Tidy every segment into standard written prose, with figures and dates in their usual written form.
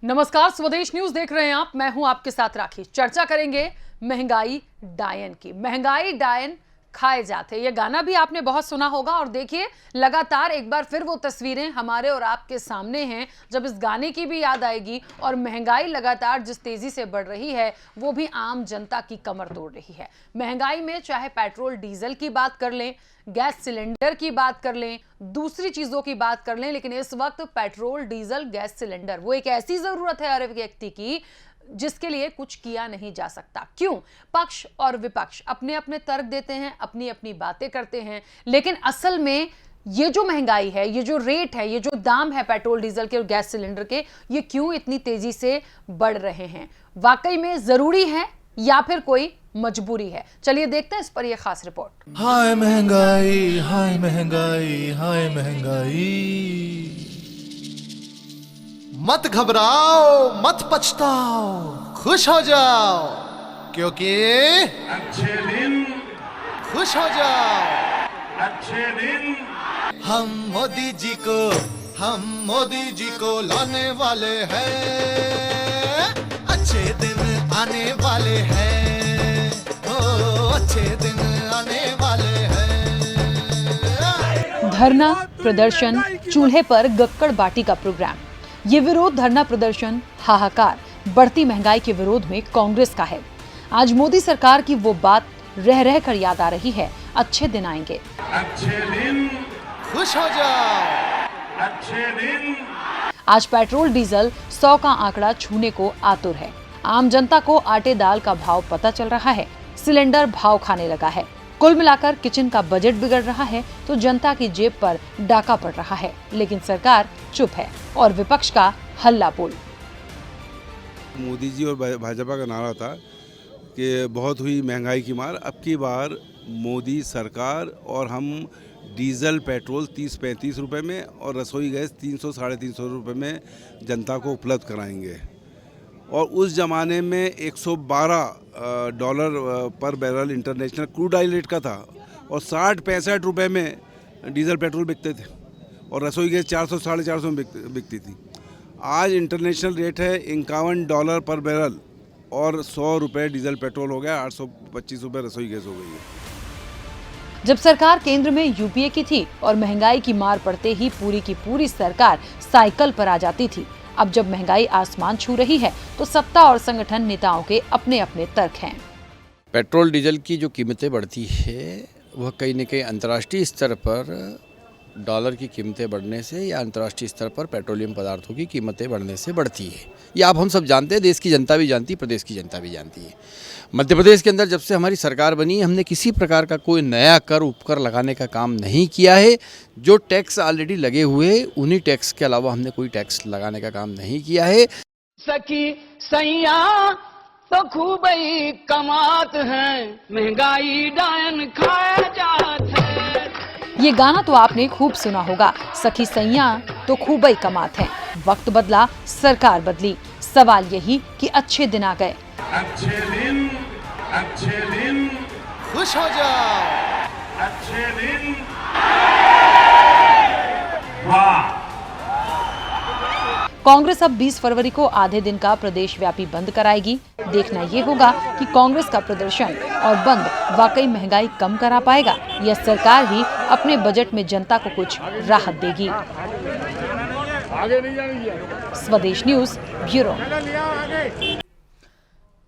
नमस्कार, स्वदेश न्यूज देख रहे हैं आप। मैं हूं आपके साथ राखी। चर्चा करेंगे महंगाई डायन की। महंगाई डायन खाए जाते, ये गाना भी आपने बहुत सुना होगा। और देखिए, लगातार एक बार फिर वो तस्वीरें हमारे और आपके सामने हैं जब इस गाने की भी याद आएगी। और महंगाई लगातार जिस तेजी से बढ़ रही है वो भी आम जनता की कमर तोड़ रही है। महंगाई में चाहे पेट्रोल डीजल की बात कर लें, गैस सिलेंडर की बात कर लें, दूसरी चीजों की बात कर लें, लेकिन इस वक्त पेट्रोल डीजल गैस सिलेंडर वो एक ऐसी जरूरत है हर व्यक्ति की जिसके लिए कुछ किया नहीं जा सकता। क्यों? पक्ष और विपक्ष अपने अपने तर्क देते हैं, अपनी अपनी बातें करते हैं, लेकिन असल में ये जो महंगाई है, ये जो रेट है, ये जो दाम है पेट्रोल डीजल के और गैस सिलेंडर के, ये क्यों इतनी तेजी से बढ़ रहे हैं? वाकई में जरूरी है या फिर कोई मजबूरी है? चलिए देखते हैं इस पर यह खास रिपोर्ट। हाय महंगाई, हाय महंगाई, हाय महंगाई। मत घबराओ, मत पछताओ, खुश हो जाओ, क्योंकि अच्छे दिन, खुश हो जाओ। अच्छे दिन हम मोदी जी को लाने वाले हैं। अच्छे दिन आने वाले हैं, ओ अच्छे दिन आने वाले हैं। धरना प्रदर्शन, चूल्हे पर गक्कड़ बाटी का प्रोग्राम। ये विरोध धरना प्रदर्शन हाहाकार बढ़ती महंगाई के विरोध में कांग्रेस का है। आज मोदी सरकार की वो बात रह रह कर याद आ रही है, अच्छे दिन आएंगे। अच्छे दिन, खुश हो जाओ। अच्छे दिन आज पेट्रोल डीजल 100 का आंकड़ा छूने को आतुर है। आम जनता को आटे दाल का भाव पता चल रहा है, सिलेंडर भाव खाने लगा है। कुल मिलाकर किचन का बजट बिगड़ रहा है तो जनता की जेब पर डाका पड़ रहा है, लेकिन सरकार चुप है और विपक्ष का हल्ला बोल। मोदी जी और भाजपा का नारा था कि बहुत हुई महंगाई की मार। अब की बार मोदी सरकार और हम डीजल पेट्रोल 30-35 रुपए में और रसोई गैस 300-350 रुपए में जनता को उपलब्ध कराएंगे। और उस ज़माने में $112 पर barrel international crude oil rate का था और 60-65 रुपए में डीजल पेट्रोल बिकते थे और रसोई गैस 400-450 में बिकती थी। आज इंटरनेशनल रेट है $51 पर बैरल और 100 रुपये डीजल पेट्रोल हो गया, 825 रुपये रसोई गैस हो गई है। जब सरकार केंद्र में यूपीए की थी और महंगाई की मार पड़ते ही पूरी की पूरी सरकार साइकिल पर आ जाती थी। अब जब महंगाई आसमान छू रही है तो सत्ता और संगठन नेताओं के अपने अपने तर्क हैं। पेट्रोल डीजल की जो कीमतें बढ़ती है वह कहीं न कहीं अंतर्राष्ट्रीय स्तर पर डॉलर की कीमतें बढ़ने से या अंतर्राष्ट्रीय स्तर पर पेट्रोलियम पदार्थों की कीमतें बढ़ने से बढ़ती है। ये आप हम सब जानते हैं, देश की जनता भी जानती है, प्रदेश की जनता भी जानती है। मध्य प्रदेश के अंदर जब से हमारी सरकार बनी हमने किसी प्रकार का कोई नया कर उपकर लगाने का काम नहीं किया है। जो टैक्स ऑलरेडी लगे हुए उन्हीं टैक्स के अलावा हमने कोई टैक्स लगाने का काम नहीं किया है। सखी सैया तो खूब ही कमात हैं, महंगाई डायन खाया जात है। ये गाना तो आपने खूब सुना होगा, सखी सैया तो खूब ही कमात है। वक्त बदला, सरकार बदली, सवाल यही कि अच्छे दिन आ गए। अच्छे दिन, अच्छे दिन, खुश हो जाओ। अच्छे दिन, वाह। कांग्रेस अब 20 फरवरी को आधे दिन का प्रदेश व्यापी बंद कराएगी। देखना ये होगा कि कांग्रेस का प्रदर्शन और बंद वाकई महंगाई कम करा पाएगा या सरकार ही अपने बजट में जनता को कुछ राहत देगी। स्वदेश न्यूज ब्यूरो।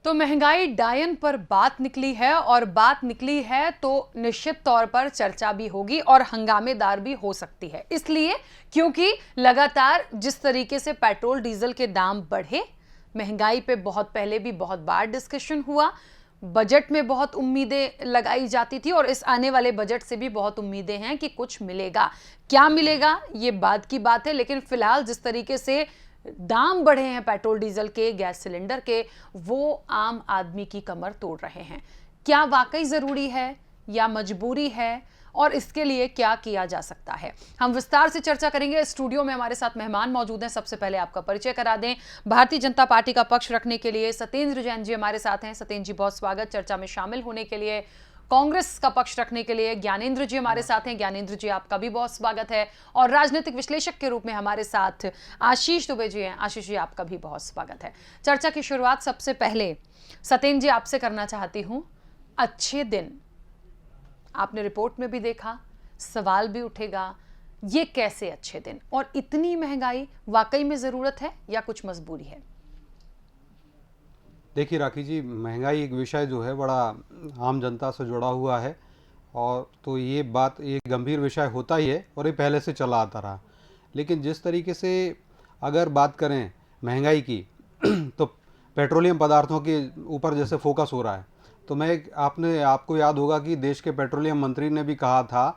तो महंगाई डायन पर बात निकली है और बात निकली है तो निश्चित तौर पर चर्चा भी होगी और हंगामेदार भी हो सकती है। इसलिए क्योंकि लगातार जिस तरीके से पेट्रोल डीजल के दाम बढ़े, महंगाई पे बहुत पहले भी बहुत बार डिस्कशन हुआ, बजट में बहुत उम्मीदें लगाई जाती थी और इस आने वाले बजट से भी बहुत उम्मीदें हैं कि कुछ मिलेगा। क्या मिलेगा ये बाद की बात है, लेकिन फिलहाल जिस तरीके से दाम बढ़े हैं पेट्रोल डीजल के, गैस सिलेंडर के, वो आम आदमी की कमर तोड़ रहे हैं। क्या वाकई जरूरी है या मजबूरी है और इसके लिए क्या किया जा सकता है, हम विस्तार से चर्चा करेंगे। स्टूडियो में हमारे साथ मेहमान मौजूद हैं। सबसे पहले आपका परिचय करा दें। भारतीय जनता पार्टी का पक्ष रखने के लिए सत्येंद्र जैन जी हमारे साथ हैं। सत्येंद्र जी, बहुत स्वागत चर्चा में शामिल होने के लिए। कांग्रेस का पक्ष रखने के लिए ज्ञानेंद्र जी हमारे साथ हैं। ज्ञानेंद्र जी, आपका भी बहुत स्वागत है। और राजनीतिक विश्लेषक के रूप में हमारे साथ आशीष दुबे जी हैं। आशीष जी, आपका भी बहुत स्वागत है। चर्चा की शुरुआत सबसे पहले सत्येंद्र जी आपसे करना चाहती हूं। अच्छे दिन आपने रिपोर्ट में भी देखा, सवाल भी उठेगा, ये कैसे अच्छे दिन, और इतनी महंगाई वाकई में जरूरत है या कुछ मजबूरी है? देखिए राखी जी, महंगाई एक विषय जो है बड़ा आम जनता से जुड़ा हुआ है, और तो ये बात एक गंभीर विषय होता ही है और ये पहले से चला आता रहा। लेकिन जिस तरीके से अगर बात करें महंगाई की तो पेट्रोलियम पदार्थों के ऊपर जैसे फोकस हो रहा है, तो आपको याद होगा कि देश के पेट्रोलियम मंत्री ने भी कहा था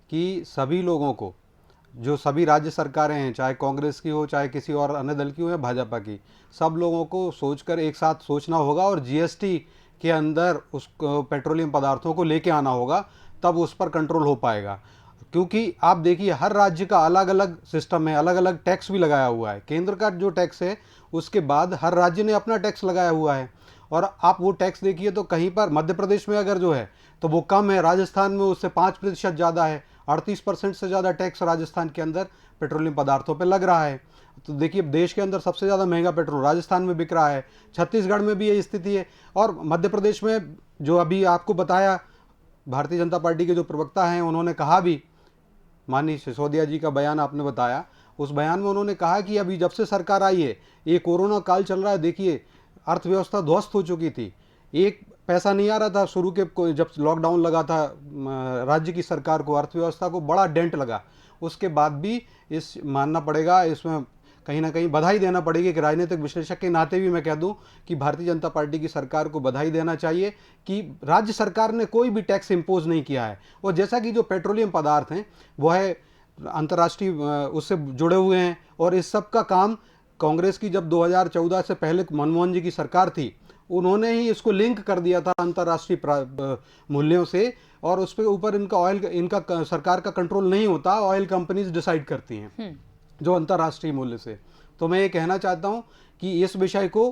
कि सभी लोगों को, जो सभी राज्य सरकारें हैं, चाहे कांग्रेस की हो, चाहे किसी और अन्य दल की हो या भाजपा की, सब लोगों को सोचकर एक साथ सोचना होगा और जीएसटी के अंदर उस पेट्रोलियम पदार्थों को लेके आना होगा, तब उस पर कंट्रोल हो पाएगा। क्योंकि आप देखिए हर राज्य का अलग अलग सिस्टम है, अलग अलग टैक्स भी लगाया हुआ है। केंद्र का जो टैक्स है उसके बाद हर राज्य ने अपना टैक्स लगाया हुआ है, और आप वो टैक्स देखिए तो कहीं पर मध्य प्रदेश में अगर जो है तो वो कम है, राजस्थान में उससे 5% ज़्यादा है, 38% से ज़्यादा टैक्स राजस्थान के अंदर पेट्रोलियम पदार्थों पे लग रहा है। तो देखिए देश के अंदर सबसे ज़्यादा महंगा पेट्रोल राजस्थान में बिक रहा है, छत्तीसगढ़ में भी यही स्थिति है, और मध्य प्रदेश में जो अभी आपको बताया भारतीय जनता पार्टी के जो प्रवक्ता हैं उन्होंने कहा भी, माननीय सिसोदिया जी का बयान आपने बताया, उस बयान में उन्होंने कहा कि अभी जब से सरकार आई है, ये कोरोना काल चल रहा है, देखिए अर्थव्यवस्था ध्वस्त हो चुकी थी, एक पैसा नहीं आ रहा था शुरू के, जब लॉकडाउन लगा था राज्य की सरकार को, अर्थव्यवस्था को बड़ा डेंट लगा। उसके बाद भी इस मानना पड़ेगा, इसमें कहीं ना कहीं बधाई देना पड़ेगी कि राजनीतिक विश्लेषक के नाते भी मैं कह दूं कि भारतीय जनता पार्टी की सरकार को बधाई देना चाहिए कि राज्य सरकार ने कोई भी टैक्स इम्पोज नहीं किया है। और जैसा कि जो पेट्रोलियम पदार्थ हैं वो है अंतर्राष्ट्रीय उससे जुड़े हुए हैं, और इस सब का काम कांग्रेस की जब 2014 से पहले मनमोहन जी की सरकार थी, उन्होंने ही इसको लिंक कर दिया था अंतर्राष्ट्रीय मूल्यों से, और उस पे ऊपर इनका सरकार का कंट्रोल नहीं होता, ऑयल कंपनीज डिसाइड करती हैं जो अंतर्राष्ट्रीय मूल्य से। तो मैं ये कहना चाहता हूँ कि इस विषय को,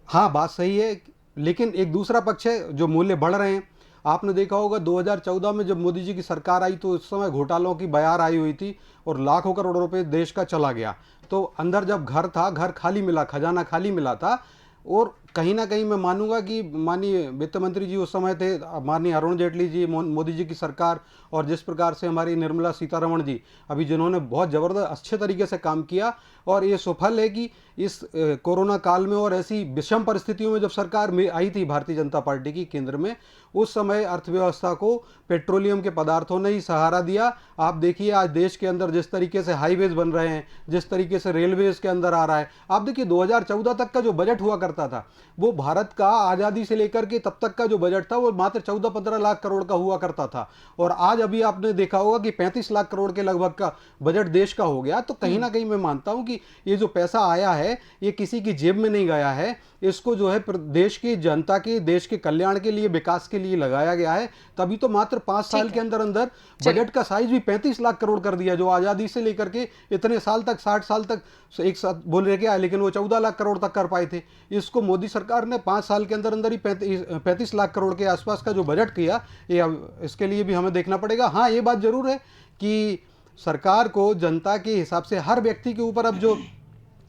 हाँ बात सही है, लेकिन एक दूसरा पक्ष है जो मूल्य बढ़ रहे हैं। आपने देखा होगा 2014 में जब मोदी जी की सरकार आई तो उस समय घोटालों की बयार आई हुई थी और लाखों करोड़ रुपए देश का चला गया। तो अंदर जब घर था, घर खाली मिला, खजाना खाली मिला था, और कहीं ना कहीं मैं मानूंगा कि माननीय वित्त मंत्री जी उस समय थे, माननीय अरुण जेटली जी, मोदी जी की सरकार, और जिस प्रकार से हमारी निर्मला सीतारमण जी अभी जिन्होंने बहुत ज़बरदस्त अच्छे तरीके से काम किया, और ये सफल है कि इस कोरोना काल में और ऐसी विषम परिस्थितियों में जब सरकार में आई थी भारतीय जनता पार्टी की केंद्र में, उस समय अर्थव्यवस्था को पेट्रोलियम के पदार्थों ने ही सहारा दिया। आप देखिए आज देश के अंदर जिस तरीके से हाईवेज बन रहे हैं, जिस तरीके से रेलवेज के अंदर आ रहा है, आप देखिए 2014 तक का जो बजट हुआ करता था वो भारत का आज़ादी से लेकर के तब तक का जो बजट था वो मात्र 14-15 लाख करोड़ का हुआ करता था, और आज अभी आपने देखा होगा कि 35 लाख करोड़ के लगभग का बजट देश का हो गया। तो कहीं ना कहीं मैं मानता हूं कि ये जो पैसा आया है ये किसी की जेब में नहीं गया है, इसको जो है देश की जनता के, देश के कल्याण के लिए, विकास के लिए लगाया गया है। तभी तो मात्र 5 साल के अंदर अंदर बजट का साइज भी 35 लाख करोड़ कर दिया, जो आज़ादी से लेकर के इतने साल तक, 60 साल तक एक साथ बोल रहे क्या, लेकिन वो 14 लाख करोड़ तक कर पाए थे। इसको मोदी सरकार ने 5 साल के अंदर अंदर ही 35 लाख करोड़ के आसपास का जो बजट किया, ये इसके लिए भी हमें देखना पड़ेगा। हाँ, ये बात जरूर है कि सरकार को जनता के हिसाब से हर व्यक्ति के ऊपर अब जो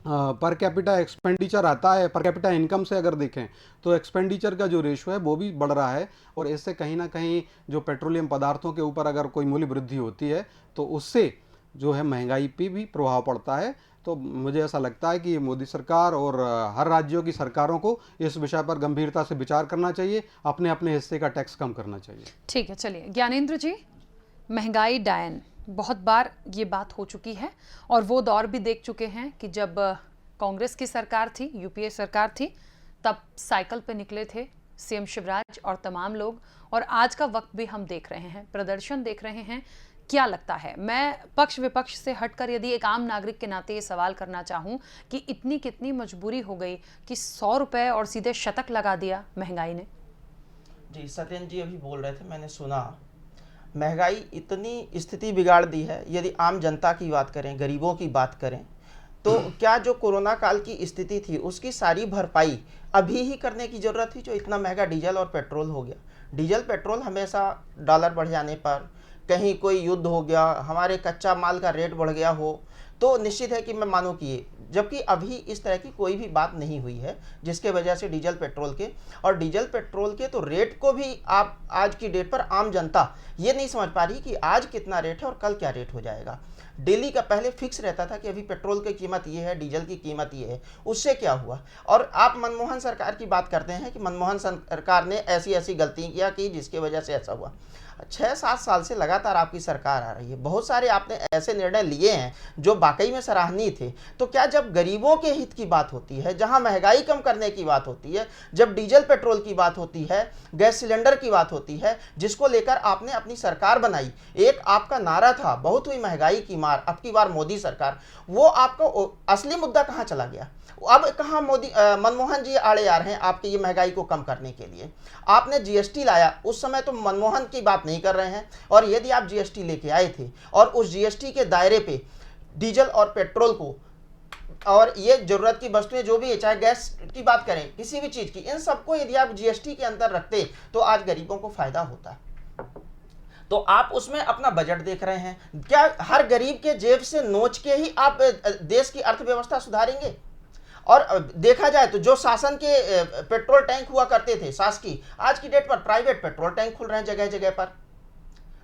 पर कैपिटा एक्सपेंडिचर आता है, पर कैपिटा इनकम से अगर देखें तो एक्सपेंडिचर का जो रेशो है वो भी बढ़ रहा है, और इससे कहीं ना कहीं जो पेट्रोलियम पदार्थों के ऊपर अगर कोई मूल्य वृद्धि होती है तो उससे जो है महंगाई पे भी प्रभाव पड़ता है। तो मुझे ऐसा लगता है कि मोदी सरकार और हर राज्यों की सरकारों को इस विषय पर गंभीरता से विचार करना चाहिए, अपने अपने हिस्से का टैक्स कम करना चाहिए। ठीक है, चलिए ज्ञानेंद्र जी, महंगाई डायन, बहुत बार ये बात हो चुकी है, और वो दौर भी देख चुके हैं कि जब कांग्रेस की सरकार थी, यूपीए सरकार थी, तब साइकिल पे निकले थे सीएम शिवराज और तमाम लोग, और आज का वक्त भी हम देख रहे हैं, प्रदर्शन देख रहे हैं। क्या लगता है, मैं पक्ष विपक्ष से हटकर यदि एक आम नागरिक के नाते ये सवाल करना चाहूँ कि इतनी कितनी मजबूरी हो गई कि 100 रुपये और सीधे शतक लगा दिया महंगाई ने? जी, सत्येंद्र जी अभी बोल रहे थे, मैंने सुना, महंगाई इतनी स्थिति बिगाड़ दी है। यदि आम जनता की बात करें, गरीबों की बात करें, तो क्या जो कोरोना काल की स्थिति थी उसकी सारी भरपाई अभी ही करने की ज़रूरत थी, जो इतना महंगा डीजल और पेट्रोल हो गया? डीजल पेट्रोल हमेशा डॉलर बढ़ जाने पर, कहीं कोई युद्ध हो गया, हमारे कच्चा माल का रेट बढ़ गया हो, तो निश्चित है कि मैं मानूँ कि ये, जबकि अभी इस तरह की कोई भी बात नहीं हुई है जिसके वजह से डीजल पेट्रोल के तो रेट को भी आप आज की डेट पर आम जनता ये नहीं समझ पा रही कि आज कितना रेट है और कल क्या रेट हो जाएगा। डेली का पहले फिक्स रहता था कि अभी पेट्रोल की कीमत ये है, डीजल की कीमत ये है, उससे क्या हुआ? और आप मनमोहन सरकार की बात करते हैं कि मनमोहन सरकार ने ऐसी ऐसी गलतियाँ की जिसकी वजह से ऐसा हुआ। 6-7 साल से लगातार आपकी सरकार आ रही है, बहुत सारे आपने ऐसे निर्णय लिए हैं जो वाकई में सराहनीय थे। तो क्या जब गरीबों के हित की बात होती है, जहां महंगाई कम करने की बात होती है, जब डीजल पेट्रोल की बात होती है, गैस सिलेंडर की बात होती है, जिसको लेकर आपने अपनी सरकार बनाई, एक आपका नारा था बहुत हुई महंगाई की मार, अब की बार मोदी सरकार, वो आपका असली मुद्दा कहाँ चला गया? अब कहाँ मनमोहन जी आड़े आ रहे हैं आपकी ये महंगाई को कम करने के लिए? आपने जीएसटी लाया, उस समय तो मनमोहन की बात नहीं कर रहे हैं, और यदि आप जीएसटी लेके आए थे और उस जीएसटी के दायरे पे डीजल और पेट्रोल को और ये जरूरत की वस्तुएं जो भी है, चाहे गैस की बात करें, किसी भी चीज की, इन सबको यदि आप जीएसटी के अंदर रखते तो आज गरीबों को फायदा होता। तो आप उसमें अपना बजट देख रहे हैं, क्या हर गरीब के जेब से नोच के ही आप देश की अर्थव्यवस्था सुधारेंगे? और देखा जाए तो जो शासन के पेट्रोल टैंक हुआ करते थे शासकीय, आज की डेट पर प्राइवेट पेट्रोल टैंक खुल रहे हैं जगह जगह पर।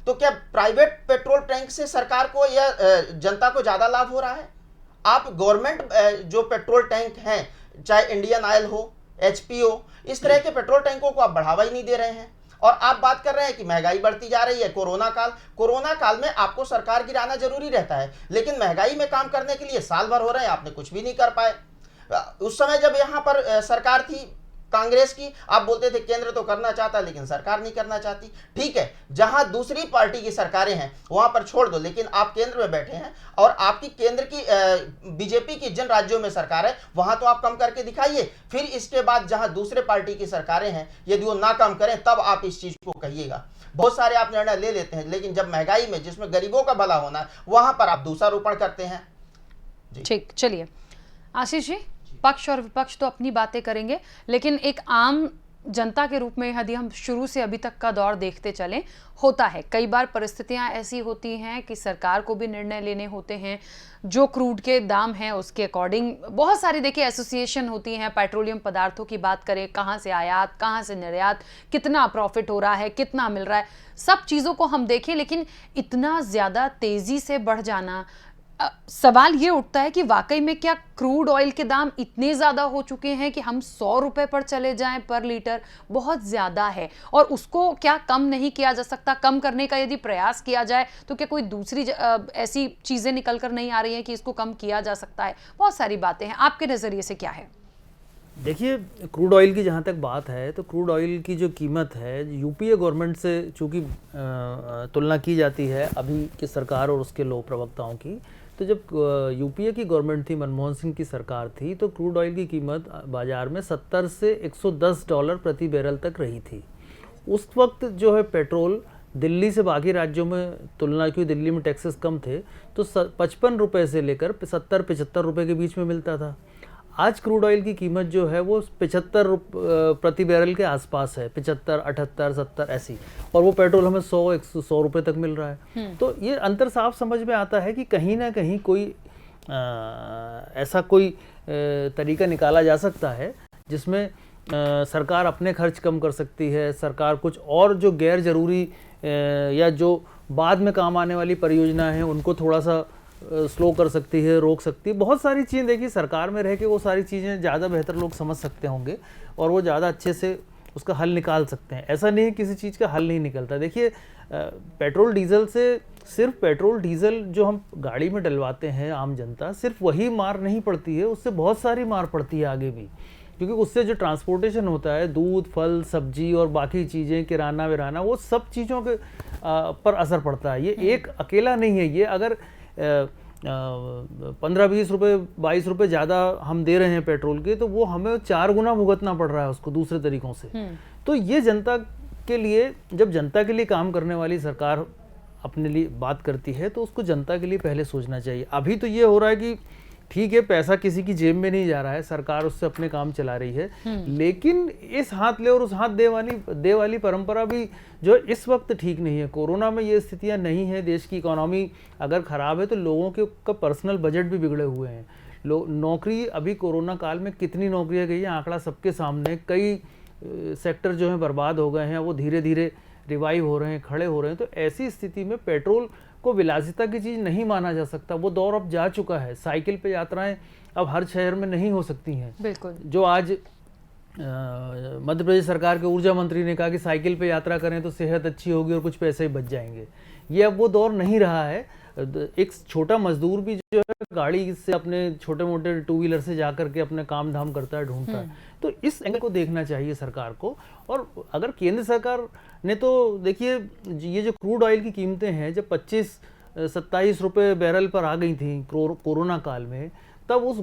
तो क्या प्राइवेट पेट्रोल टैंक से सरकार को या जनता को ज्यादा लाभ हो रहा है? आप गवर्नमेंट जो पेट्रोल टैंक हैं, चाहे इंडियन ऑयल हो, एचपी हो, इस तरह के पेट्रोल टैंकों को आप बढ़ावा ही नहीं दे रहे हैं। और आप बात कर रहे हैं कि महंगाई बढ़ती जा रही है, कोरोना काल में आपको सरकार गिराना जरूरी रहता है, लेकिन महंगाई में काम करने के लिए साल भर हो रहे हैं, आपने कुछ भी नहीं कर पाए। उस समय जब यहाँ पर सरकार थी कांग्रेस की, आप बोलते थे केंद्र तो करना चाहता लेकिन सरकार नहीं करना चाहती। ठीक है, जहां दूसरी पार्टी की सरकारें हैं वहां पर छोड़ दो, लेकिन आप केंद्र में बैठे हैं और आपकी केंद्र की बीजेपी की जिन राज्यों में सरकार है वहां तो आप कम करके दिखाइए। फिर इसके बाद जहां दूसरे पार्टी की सरकारें हैं, यदि वो ना कम करें तब आप इस चीज को कहिएगा। बहुत सारे आप निर्णय ले लेते हैं, लेकिन जब महंगाई में जिसमें गरीबों का भला होना है वहां पर आप दूसरारोपण करते हैं। ठीक, चलिए आशीष जी, पक्ष और विपक्ष तो अपनी बातें करेंगे, लेकिन एक आम जनता के रूप में यदि हम शुरू से अभी तक का दौर देखते चलें, होता है कई बार परिस्थितियां ऐसी होती हैं कि सरकार को भी निर्णय लेने होते हैं, जो क्रूड के दाम हैं उसके अकॉर्डिंग। बहुत सारी देखिए एसोसिएशन होती हैं, पेट्रोलियम पदार्थों की बात करें, कहाँ से आयात, कहाँ से निर्यात, कितना प्रॉफिट हो रहा है, कितना मिल रहा है, सब चीज़ों को हम देखें, लेकिन इतना ज़्यादा तेज़ी से बढ़ जाना, सवाल ये उठता है कि वाकई में क्या क्रूड ऑयल के दाम इतने ज़्यादा हो चुके हैं कि हम 100 रुपए पर चले जाएं पर लीटर? बहुत ज़्यादा है, और उसको क्या कम नहीं किया जा सकता? कम करने का यदि प्रयास किया जाए तो क्या कोई दूसरी ऐसी चीज़ें निकल कर नहीं आ रही हैं कि इसको कम किया जा सकता है? बहुत सारी बातें हैं, आपके नज़रिए से क्या है? देखिए, क्रूड ऑयल की जहाँ तक बात है तो क्रूड ऑयल की जो कीमत है यूपीए गवर्नमेंट से चूँकि तुलना की जाती है अभी की सरकार और उसके लोक प्रवक्ताओं की, तो जब यूपीए की गवर्नमेंट थी, मनमोहन सिंह की सरकार थी, तो क्रूड ऑयल की कीमत बाज़ार में 70 से $110 प्रति बैरल तक रही थी। उस वक्त जो है पेट्रोल दिल्ली से बाकी राज्यों में तुलना की, दिल्ली में टैक्सेस कम थे, तो 55 रुपये से लेकर 70-75 रुपये के बीच में मिलता था। आज क्रूड ऑयल की कीमत जो है वो 75 प्रति बैरल के आसपास है, 75, 78, 70 ऐसी, और वो पेट्रोल हमें 100 रुपये तक मिल रहा है। तो ये अंतर साफ समझ में आता है कि कहीं ना कहीं कोई ऐसा कोई तरीका निकाला जा सकता है जिसमें सरकार अपने खर्च कम कर सकती है, सरकार कुछ और जो गैर ज़रूरी या जो बाद में काम आने वाली परियोजना है उनको थोड़ा सा स्लो कर सकती है, रोक सकती है। बहुत सारी चीज़ें देखिए, सरकार में रह के वो सारी चीज़ें ज़्यादा बेहतर लोग समझ सकते होंगे और वो ज़्यादा अच्छे से उसका हल निकाल सकते हैं। ऐसा नहीं है किसी चीज़ का हल नहीं निकलता। देखिए, पेट्रोल डीजल से, सिर्फ पेट्रोल डीजल जो हम गाड़ी में डलवाते हैं आम जनता, सिर्फ वही मार नहीं पड़ती है, उससे बहुत सारी मार पड़ती है आगे भी, क्योंकि उससे जो ट्रांसपोर्टेशन होता है, दूध, फल, सब्जी और बाकी चीज़ें, किराना विराना, वो सब चीज़ों के पर असर पड़ता है। ये एक अकेला नहीं है। ये अगर 15-20 रुपये, 22 रुपये ज़्यादा हम दे रहे हैं पेट्रोल के, तो वो हमें 4 गुना भुगतना पड़ रहा है उसको दूसरे तरीक़ों से। तो ये जनता के लिए, जब जनता के लिए काम करने वाली सरकार अपने लिए बात करती है तो उसको जनता के लिए पहले सोचना चाहिए। अभी तो ये हो रहा है कि ठीक है, पैसा किसी की जेब में नहीं जा रहा है, सरकार उससे अपने काम चला रही है, लेकिन इस हाथ ले और उस हाथ दे वाली परंपरा भी जो इस वक्त ठीक नहीं है। कोरोना में ये स्थितियां नहीं है, देश की इकोनॉमी अगर ख़राब है तो लोगों के का पर्सनल बजट भी बिगड़े हुए हैं। नौकरी अभी कोरोना काल में कितनी नौकरियां गई है, आंकड़ा सबके सामने। कई सेक्टर जो हैं बर्बाद हो गए हैं, वो धीरे धीरे रिवाइव हो रहे हैं, खड़े हो रहे हैं। तो ऐसी स्थिति में पेट्रोल को विलासिता की चीज़ नहीं माना जा सकता। वो दौर अब जा चुका है। साइकिल पे यात्राएं अब हर शहर में नहीं हो सकती हैं। बिल्कुल। जो आज मध्य प्रदेश सरकार के ऊर्जा मंत्री ने कहा कि साइकिल पे यात्रा करें तो सेहत अच्छी होगी और कुछ पैसे ही बच जाएंगे, ये अब वो दौर नहीं रहा है। एक छोटा मजदूर भी जो है गाड़ी से अपने छोटे मोटे टू व्हीलर से जा करके अपने काम धाम करता है, ढूंढता है। तो इस एंगल को देखना चाहिए सरकार को। और अगर केंद्र सरकार ने तो देखिए, ये जो क्रूड ऑयल की कीमतें हैं जब 25-27 रुपये बैरल पर आ गई थी कोरोना काल में, तब उस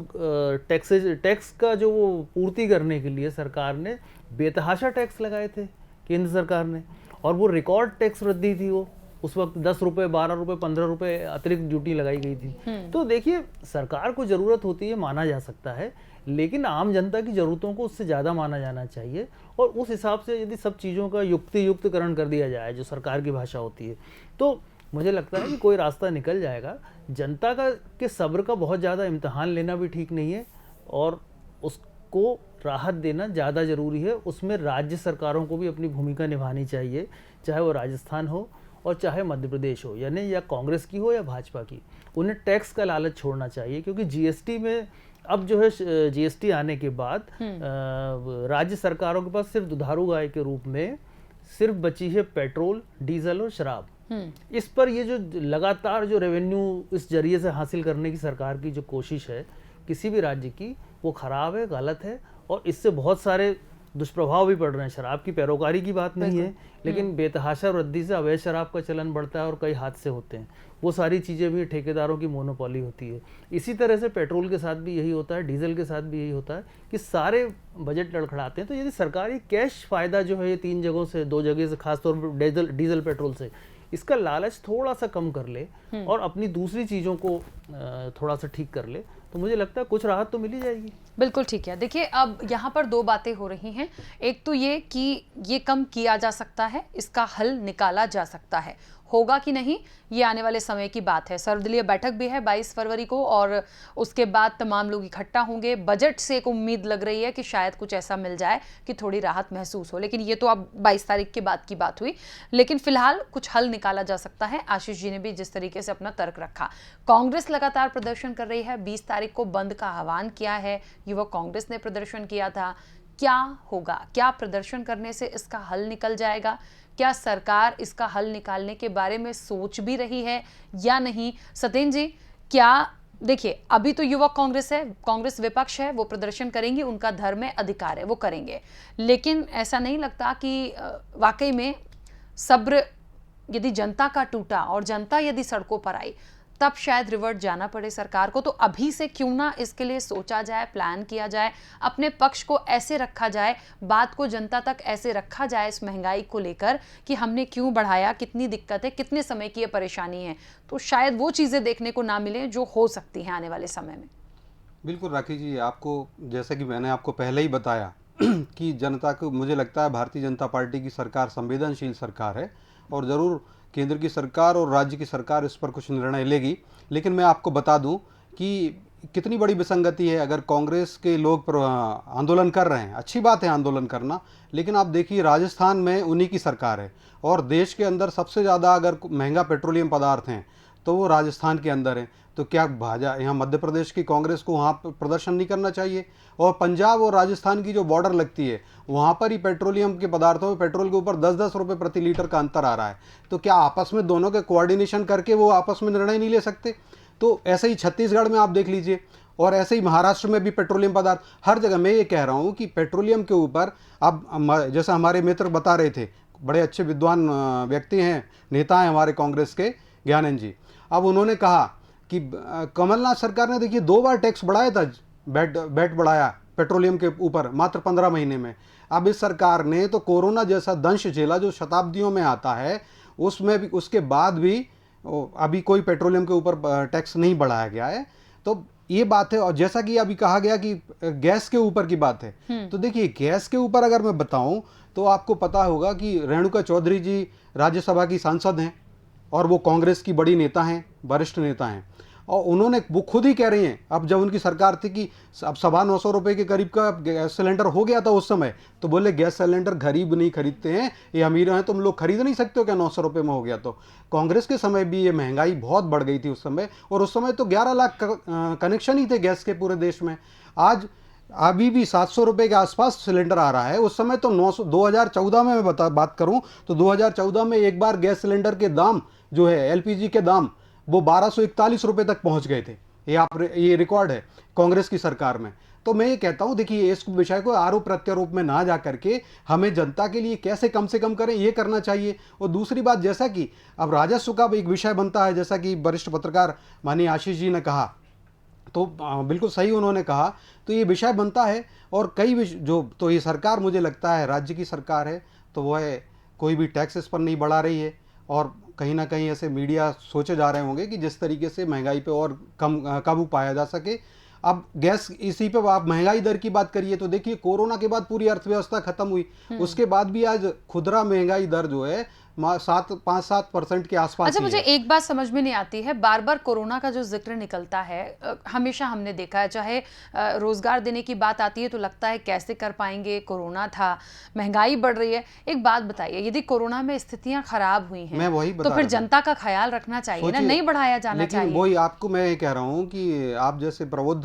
टैक्स का जो वो पूर्ति करने के लिए सरकार ने बेतहाशा टैक्स लगाए थे केंद्र सरकार ने, और वो रिकॉर्ड टैक्स वृद्धि थी। वो उस वक्त 10 रुपये, 12 रुपये, 15 रुपये अतिरिक्त ड्यूटी लगाई गई थी। तो देखिए, सरकार को ज़रूरत होती है, माना जा सकता है, लेकिन आम जनता की ज़रूरतों को उससे ज़्यादा माना जाना चाहिए। और उस हिसाब से यदि सब चीज़ों का युक्तिकरण कर दिया जाए, जो सरकार की भाषा होती है, तो मुझे लगता है कि कोई रास्ता निकल जाएगा। जनता के सब्र का बहुत ज़्यादा इम्तहान लेना भी ठीक नहीं है, और उसको राहत देना ज़्यादा ज़रूरी है। उसमें राज्य सरकारों को भी अपनी भूमिका निभानी चाहिए, चाहे वो राजस्थान हो और चाहे मध्य प्रदेश हो, यानी या कांग्रेस की हो या भाजपा की। उन्हें टैक्स का लालच छोड़ना चाहिए, क्योंकि जीएसटी में अब जो है जीएसटी आने के बाद राज्य सरकारों के पास सिर्फ दुधारू गाय के रूप में सिर्फ बची है पेट्रोल, डीजल और शराब। इस पर ये जो लगातार जो रेवेन्यू इस जरिए से हासिल करने की सरकार की जो कोशिश है किसी भी राज्य की, वो खराब है, गलत है, और इससे बहुत सारे दुष्प्रभाव भी पड़ रहे हैं। शराब की पैरोकारी की बात नहीं है, लेकिन बेतहाशा वृद्धि से अवैध शराब का चलन बढ़ता है और कई हादसे होते हैं। वो सारी चीज़ें भी ठेकेदारों की मोनोपोली होती है। इसी तरह से पेट्रोल के साथ भी यही होता है, डीजल के साथ भी यही होता है कि सारे बजट लड़खड़ाते हैं। तो यदि सरकारी कैश फ़ायदा जो है ये 3 जगहों से, 2 जगह से, खासतौर पर डीजल पेट्रोल से, इसका लालच थोड़ा सा कम कर ले और अपनी दूसरी चीज़ों को थोड़ा सा ठीक कर ले, तो मुझे लगता है कुछ राहत तो मिली जाएगी। बिल्कुल ठीक है। देखिए, अब यहाँ पर 2 बातें हो रही हैं। एक तो ये कि ये कम किया जा सकता है, इसका हल निकाला जा सकता है, होगा कि नहीं ये आने वाले समय की बात है। सर्वदलीय बैठक भी है 22 फरवरी को, और उसके बाद तमाम लोग इकट्ठा होंगे। बजट से एक उम्मीद लग रही है कि शायद कुछ ऐसा मिल जाए कि थोड़ी राहत महसूस हो, लेकिन ये तो अब 22 तारीख के बाद की बात हुई। लेकिन फिलहाल कुछ हल निकाला जा सकता है। आशीष जी ने भी जिस तरीके से अपना तर्क रखा। कांग्रेस लगातार प्रदर्शन कर रही है, 20 तारीख को बंद का आह्वान किया है, युवक कांग्रेस ने प्रदर्शन किया था। क्या होगा? क्या प्रदर्शन करने से इसका हल निकल जाएगा? क्या सरकार इसका हल निकालने के बारे में सोच भी रही है या नहीं? सतेन जी, क्या देखिए, अभी तो युवक कांग्रेस है, कांग्रेस विपक्ष है, वो प्रदर्शन करेंगे, उनका धर्म है, अधिकार है, वो करेंगे, लेकिन ऐसा नहीं लगता कि वाकई में सब्र यदि जनता का टूटा और जनता यदि सड़कों पर आई, तब शायद रिवर्ट जाना पड़े सरकार को? तो अभी से क्यों ना इसके लिए सोचा जाए, प्लान किया जाए, अपने पक्ष को ऐसे रखा जाए, बात को जनता तक ऐसे रखा जाए इस महंगाई को लेकर कि हमने क्यों बढ़ाया, कितनी दिक्कत है, कितने समय की ये परेशानी है, तो शायद वो चीज़ें देखने को ना मिले जो हो सकती हैं आने वाले समय में। बिल्कुल राखी जी, आपको जैसे कि मैंने आपको पहले ही बताया कि जनता को, मुझे लगता है भारतीय जनता पार्टी की सरकार संवेदनशील सरकार है, और ज़रूर केंद्र की सरकार और राज्य की सरकार इस पर कुछ निर्णय लेगी। लेकिन मैं आपको बता दूं कि कितनी बड़ी विसंगति है। अगर कांग्रेस के लोग आंदोलन कर रहे हैं, अच्छी बात है आंदोलन करना, लेकिन आप देखिए राजस्थान में उन्हीं की सरकार है, और देश के अंदर सबसे ज़्यादा अगर महंगा पेट्रोलियम पदार्थ हैं तो वो राजस्थान के अंदर है। तो क्या भाजपा यहाँ मध्य प्रदेश की कांग्रेस को वहाँ प्रदर्शन नहीं करना चाहिए? और पंजाब और राजस्थान की जो बॉर्डर लगती है वहाँ पर ही पेट्रोलियम के पदार्थों में पेट्रोल के ऊपर 10-10 रुपये प्रति लीटर का अंतर आ रहा है। तो क्या आपस में दोनों के कोऑर्डिनेशन करके वो आपस में निर्णय नहीं ले सकते? तो ऐसे ही छत्तीसगढ़ में आप देख लीजिए, और ऐसे ही महाराष्ट्र में भी पेट्रोलियम पदार्थ हर जगह। मैं ये कह रहा हूँ कि पेट्रोलियम के ऊपर अब जैसा हमारे मित्र बता रहे थे, बड़े अच्छे विद्वान व्यक्ति हैं, नेता हैं हमारे कांग्रेस के, ज्ञानंद जी, अब उन्होंने कहा कि कमलनाथ सरकार ने देखिए 2 बार टैक्स बढ़ाया था, बैट बढ़ाया पेट्रोलियम के ऊपर मात्र 15 महीने में। अब इस सरकार ने तो कोरोना जैसा दंश झेला जो शताब्दियों में आता है, उसमें भी, उसके बाद भी अभी कोई पेट्रोलियम के ऊपर टैक्स नहीं बढ़ाया गया है। तो ये बात है। और जैसा कि अभी कहा गया कि गैस के ऊपर की बात है, तो देखिए गैस के ऊपर अगर मैं बताऊं तो आपको पता होगा कि रेणुका चौधरी जी राज्यसभा की सांसद हैं और वो कांग्रेस की बड़ी नेता हैं, वरिष्ठ नेता हैं, और उन्होंने वो खुद ही कह रही हैं, अब जब उनकी सरकार थी कि अब 950 रुपये के करीब का गैस सिलेंडर हो गया था उस समय, तो बोले गैस सिलेंडर गरीब नहीं खरीदते हैं, ये अमीर हैं, तुम लोग खरीद नहीं सकते हो क्या 900 रुपये में हो गया। तो कांग्रेस के समय भी ये महंगाई बहुत बढ़ गई थी उस समय, और उस समय तो 11 लाख कनेक्शन ही थे गैस के पूरे देश में। आज अभी भी 700 रुपये के आसपास सिलेंडर आ रहा है। उस समय तो 2014 में मैं बात करूं तो 2014 में एक बार गैस सिलेंडर के दाम जो है, एलपीजी के दाम, वो 1241 रुपये तक पहुंच गए थे। ये रिकॉर्ड है कांग्रेस की सरकार में। तो मैं ये कहता हूं, देखिए इस विषय को आरोप प्रत्यारोप में ना जा करके हमें जनता के लिए कैसे कम से कम करें ये करना चाहिए। और दूसरी बात, जैसा कि अब राजस्व का एक विषय बनता है, जैसा कि वरिष्ठ पत्रकार माननीय आशीष जी ने कहा, तो बिल्कुल सही उन्होंने कहा, तो ये विषय बनता है। और कई जो तो ये सरकार मुझे लगता है राज्य की सरकार है, तो वो है कोई भी टैक्स इस पर नहीं बढ़ा रही है, और कहीं ना कहीं ऐसे मीडिया सोचे जा रहे होंगे कि जिस तरीके से महंगाई पे और कम काबू पाया जा सके। अब गैस, इसी पे आप महंगाई दर की बात करिए तो देखिए कोरोना के बाद पूरी अर्थव्यवस्था खत्म हुई, उसके बाद भी आज खुदरा महंगाई दर जो है 5-7% के आसपास। अच्छा, मुझे एक बात समझ में नहीं आती है, बार बार कोरोना का जो जिक्र निकलता है, हमेशा हमने देखा है, चाहे रोजगार देने की बात आती है तो लगता है कैसे कर पाएंगे, कोरोना था, महंगाई बढ़ रही है। एक बात बताइए, यदि कोरोना में स्थितियां खराब हुई हैं, मैं वही तो फिर जनता का ख्याल रखना चाहिए ना, नहीं बढ़ाया जाना चाहिए। वही आपको मैं कह रहा हूँ कि आप जैसे प्रबुद्ध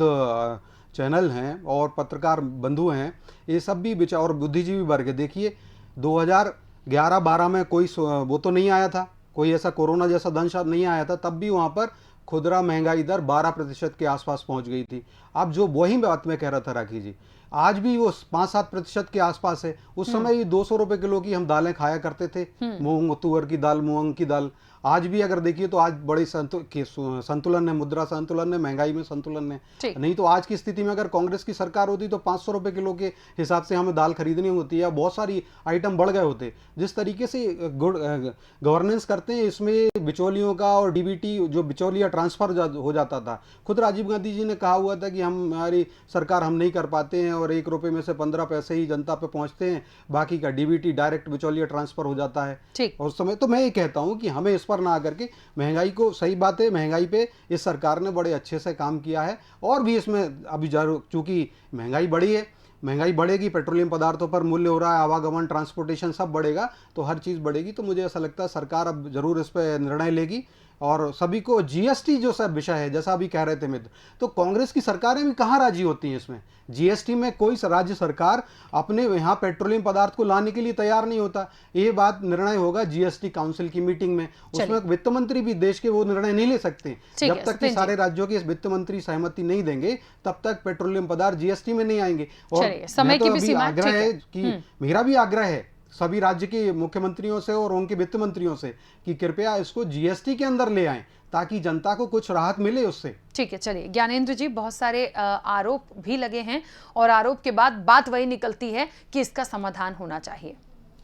चैनल हैं और पत्रकार बंधु हैं, ये सब भी विचार और बुद्धिजीवी वर्ग है। देखिए 2011-12 में कोई वो तो नहीं आया था, कोई ऐसा कोरोना जैसा दंश नहीं आया था, तब भी वहाँ पर खुदरा महंगाई दर 12% के आसपास पहुँच गई थी। अब जो वही बात मैं कह रहा था राखी जी, आज भी वो 5-7% के आसपास है। उस समय ये 200 रुपये किलो की हम दालें खाया करते थे, मूंग तुअर की दाल, मूंग की दाल। आज भी अगर देखिए तो आज बड़ी संतुलन है, मुद्रा संतुलन है, महंगाई में संतुलन है। नहीं तो आज की स्थिति में अगर कांग्रेस की सरकार होती तो 500 रुपये किलो के हिसाब से हमें दाल खरीदनी होती है, बहुत सारी आइटम बढ़ गए होते। जिस तरीके से गवर्नेंस करते हैं इसमें बिचौलियों का और डीबीटी जो बिचौलिया ट्रांसफर हो जाता था, खुद राजीव गांधी जी ने कहा हुआ था कि हमारी सरकार हम नहीं कर पाते हैं और 1 रुपये में से 15 पैसे ही जनता पे पहुंचते हैं, बाकी का डीबीटी डायरेक्ट बिचौलिया ट्रांसफर हो जाता है। और उस समय तो मैं ये कहता हूँ कि हमें इस पर ना आकर के महंगाई को, सही बात है महंगाई पे इस सरकार ने बड़े अच्छे से काम किया है, और भी इसमें अभी चूंकि महंगाई बढ़ी है, महंगाई बढ़ेगी, पेट्रोलियम पदार्थों पर मूल्य हो रहा है, आवागमन, ट्रांसपोर्टेशन सब बढ़ेगा, तो हर चीज़ बढ़ेगी। तो मुझे ऐसा लगता है सरकार अब जरूर इस पर निर्णय लेगी। और सभी को जीएसटी जो सब विषय है, जैसा अभी कह रहे थे मित्र, तो कांग्रेस की सरकारें भी कहाँ राजी होती हैं इसमें। जीएसटी में कोई राज्य सरकार अपने यहाँ पेट्रोलियम पदार्थ को लाने के लिए तैयार नहीं होता। ये बात निर्णय होगा जीएसटी काउंसिल की मीटिंग में, उसमें वित्त मंत्री भी देश के वो निर्णय नहीं ले सकते जब तक कि सारे राज्यों के वित्त मंत्री सहमति नहीं देंगे, तब तक पेट्रोलियम पदार्थ जीएसटी में नहीं आएंगे। और समय की भी सीमा आग्रह है कि मेरा भी आग्रह है सभी राज्य के मुख्यमंत्रियों से और उनके वित्त मंत्रियों से कि कृपया इसको जीएसटी के अंदर ले आएं, ताकि जनता को कुछ राहत मिले उससे। ठीक है, चलिए ज्ञानेंद्र जी, बहुत सारे आरोप भी लगे हैं और आरोप के बाद बात वही निकलती है कि इसका समाधान होना चाहिए।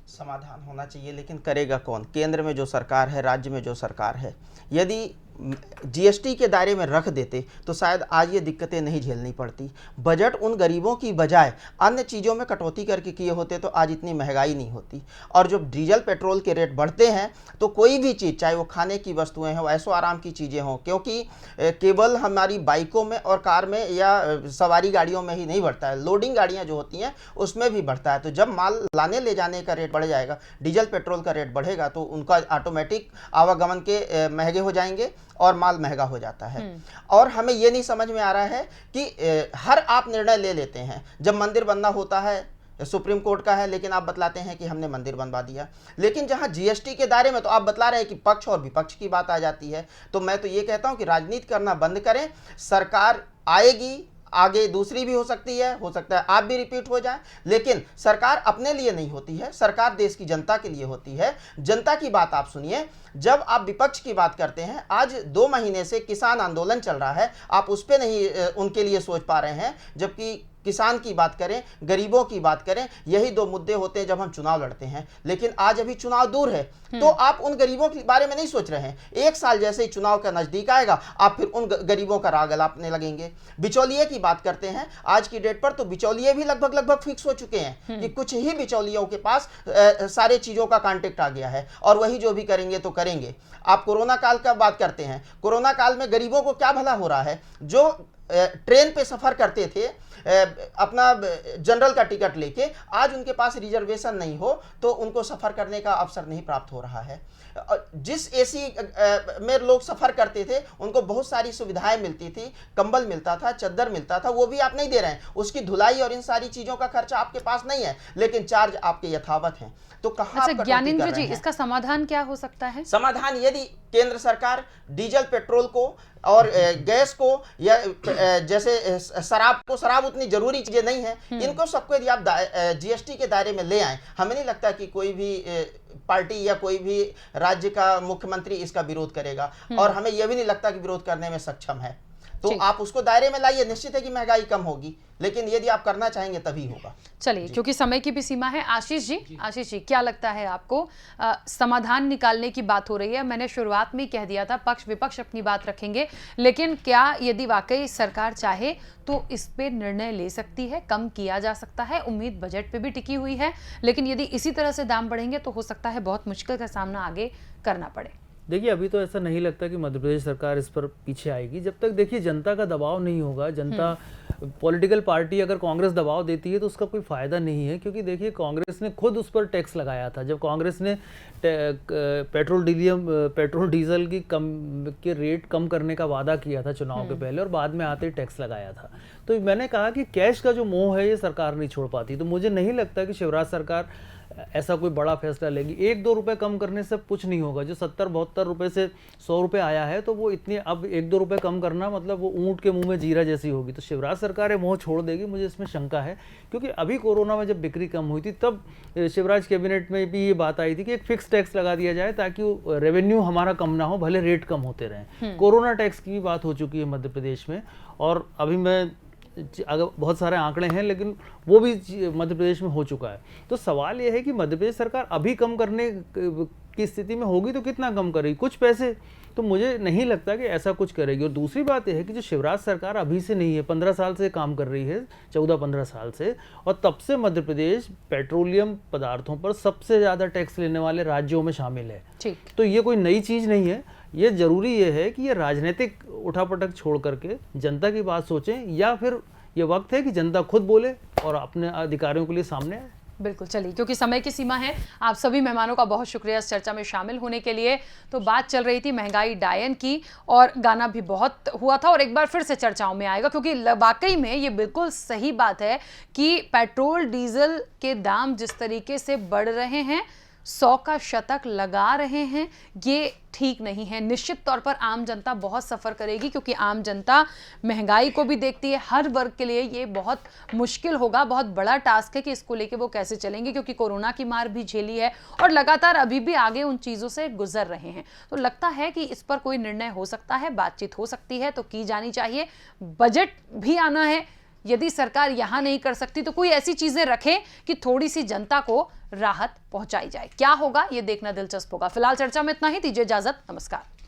समाधान होना चाहिए, लेकिन करेगा कौन? केंद्र में जो सरकार है, राज्य में जो सरकार है, यदि जीएसटी के दायरे में रख देते तो शायद आज ये दिक्कतें नहीं झेलनी पड़ती। बजट उन गरीबों की बजाय अन्य चीज़ों में कटौती करके किए होते तो आज इतनी महंगाई नहीं होती। और जब डीजल पेट्रोल के रेट बढ़ते हैं तो कोई भी चीज़, चाहे वो खाने की वस्तुएं हों, ऐसो आराम की चीज़ें हों, क्योंकि केवल हमारी बाइकों में और कार में या सवारी गाड़ियों में ही नहीं बढ़ता है, लोडिंग गाड़ियाँ जो होती हैं उसमें भी बढ़ता है। तो जब माल लाने ले जाने का रेट बढ़ जाएगा, डीजल पेट्रोल का रेट बढ़ेगा, तो उनका ऑटोमेटिक आवागमन के महंगे हो जाएंगे और माल महंगा हो जाता है। और हमें ये नहीं समझ में आ रहा है कि हर आप निर्णय ले लेते हैं। जब मंदिर बनना होता है, सुप्रीम कोर्ट का है, लेकिन आप बतलाते हैं कि हमने मंदिर बनवा दिया। लेकिन जहां जीएसटी के दायरे में तो आप बतला रहे हैं कि पक्ष और विपक्ष की बात आ जाती है। तो मैं तो ये कहता हूं कि राजनीति करना बंद करें। सरकार आएगी, आगे दूसरी भी हो सकती है, हो सकता है आप भी रिपीट हो जाए, लेकिन सरकार अपने लिए नहीं होती है, सरकार देश की जनता के लिए होती है। जनता की बात आप सुनिए। जब आप विपक्ष की बात करते हैं, आज 2 महीने से किसान आंदोलन चल रहा है, आप उस पर नहीं उनके लिए सोच पा रहे हैं, जबकि किसान की बात करें, गरीबों की बात करें, यही दो मुद्दे होते हैं जब हम चुनाव लड़ते हैं। लेकिन आज अभी चुनाव दूर है, तो आप उन गरीबों के बारे में नहीं सोच रहे हैं। एक साल जैसे ही चुनाव का नजदीक आएगा, आप फिर उन गरीबों का राग अलापने लगेंगे। बिचौलिए की बात करते हैं, आज की डेट पर तो बिचौलिए भी लगभग फिक्स हो चुके हैं कि कुछ ही बिचौलियों के पास सारे चीजों का कांटेक्ट आ गया है, और वही जो भी करेंगे तो करेंगे। आप कोरोना काल का बात करते हैं, कोरोना काल में गरीबों को क्या भला हो रहा है? जो ट्रेन पे सफर करते थे अपना जनरल का टिकट लेके, आज उनके पास रिजर्वेशन नहीं हो तो उनको सफर करने का अवसर नहीं प्राप्त हो रहा है। जिस एसी में लोग सफर करते थे उनको बहुत सारी सुविधाएं मिलती थी, कंबल मिलता था, चद्दर मिलता था, वो भी आप नहीं दे रहे हैं। उसकी धुलाई और इन सारी चीजों का खर्चा आपके पास नहीं है, लेकिन चार्ज आपके यथावत हैं। तो कहाँ अच्छा ज्ञानेंद्र जी, इसका समाधान क्या हो सकता है? समाधान, यदि केंद्र सरकार डीजल पेट्रोल को और गैस को, या जैसे शराब उतनी जरूरी चीजें नहीं है, इनको सबको यदि आप जीएसटी के दायरे में ले आए, हमें नहीं लगता कि कोई भी पार्टी या कोई भी राज्य का मुख्यमंत्री इसका विरोध करेगा, और हमें यह भी नहीं लगता कि विरोध करने में सक्षम है। तो आप उसको दायरे में लाइए, निश्चित है कि महंगाई कम होगी, लेकिन यदि आप करना चाहेंगे तभी होगा। चलिए, क्योंकि समय की भी सीमा है। आशीष जी क्या लगता है आपको? समाधान निकालने की बात हो रही है, मैंने शुरुआत में ही कह दिया था पक्ष विपक्ष अपनी बात रखेंगे, लेकिन क्या यदि वाकई सरकार चाहे तो इस पे निर्णय ले सकती है, कम किया जा सकता है? उम्मीद बजट पे भी टिकी हुई है, लेकिन यदि इसी तरह से दाम बढ़ेंगे तो हो सकता है बहुत मुश्किल का सामना आगे करना पड़े। देखिए, अभी तो ऐसा नहीं लगता कि मध्य प्रदेश सरकार इस पर पीछे आएगी, जब तक देखिए जनता का दबाव नहीं होगा। जनता, पॉलिटिकल पार्टी अगर कांग्रेस दबाव देती है तो उसका कोई फ़ायदा नहीं है, क्योंकि देखिए कांग्रेस ने खुद उस पर टैक्स लगाया था। जब कांग्रेस ने पेट्रोल डीजल की के रेट कम करने का वादा किया था चुनाव के पहले, और बाद में आते ही टैक्स लगाया था। तो मैंने कहा कि कैश का जो मोह है ये सरकार नहीं छोड़ पाती। तो मुझे नहीं लगता कि शिवराज सरकार ऐसा कोई बड़ा फैसला लेगी। 1-2 रुपए कम करने से कुछ नहीं होगा। जो 70-72 रुपए से 100 रुपए आया है, तो वो इतनी, अब 1-2 रुपए कम करना मतलब वो ऊंट के मुंह में जीरा जैसी होगी। तो शिवराज सरकार ये मोह छोड़ देगी, मुझे इसमें शंका है। क्योंकि अभी कोरोना में जब बिक्री कम हुई थी, तब शिवराज कैबिनेट में भी ये बात आई थी कि एक फिक्स टैक्स लगा दिया जाए ताकि रेवेन्यू हमारा कम ना हो, भले रेट कम होते रहें। कोरोना टैक्स की भी बात हो चुकी है मध्य प्रदेश में, और अभी मैं अगर बहुत सारे आंकड़े हैं, लेकिन वो भी मध्य प्रदेश में हो चुका है। तो सवाल ये है कि मध्य प्रदेश सरकार अभी कम करने की स्थिति में होगी तो कितना कम करेगी? कुछ पैसे। तो मुझे नहीं लगता कि ऐसा कुछ करेगी। और दूसरी बात यह है कि जो शिवराज सरकार अभी से नहीं है, 15 साल से काम कर रही है, 14-15 साल से, और तब से मध्य प्रदेश पेट्रोलियम पदार्थों पर सबसे ज़्यादा टैक्स लेने वाले राज्यों में शामिल है। तो ये कोई नई चीज़ नहीं है। ये जरूरी ये है कि ये राजनीतिक उठापटक छोड़ करके जनता की बात सोचें, या फिर ये वक्त है कि जनता खुद बोले और अपने अधिकारियों के लिए सामने आए। बिल्कुल। चलिए, क्योंकि समय की सीमा है, आप सभी मेहमानों का बहुत शुक्रिया इस चर्चा में शामिल होने के लिए। तो बात चल रही थी महंगाई डायन की, और गाना भी बहुत हुआ था, और एक बार फिर से चर्चाओं में आएगा, क्योंकि वाकई में ये बिल्कुल सही बात है कि पेट्रोल डीजल के दाम जिस तरीके से बढ़ रहे हैं, 100 का शतक लगा रहे हैं, ये ठीक नहीं है। निश्चित तौर पर आम जनता बहुत सफ़र करेगी, क्योंकि आम जनता महंगाई को भी देखती है। हर वर्ग के लिए ये बहुत मुश्किल होगा, बहुत बड़ा टास्क है कि इसको लेके वो कैसे चलेंगे, क्योंकि कोरोना की मार भी झेली है और लगातार अभी भी आगे उन चीज़ों से गुजर रहे हैं। तो लगता है कि इस पर कोई निर्णय हो सकता है, बातचीत हो सकती है, तो की जानी चाहिए। बजट भी आना है, यदि सरकार यहाँ नहीं कर सकती तो कोई ऐसी चीजें रखे कि थोड़ी सी जनता को राहत पहुंचाई जाए। क्या होगा ये देखना दिलचस्प होगा। फिलहाल चर्चा में इतना ही, दीजिए इजाजत, नमस्कार।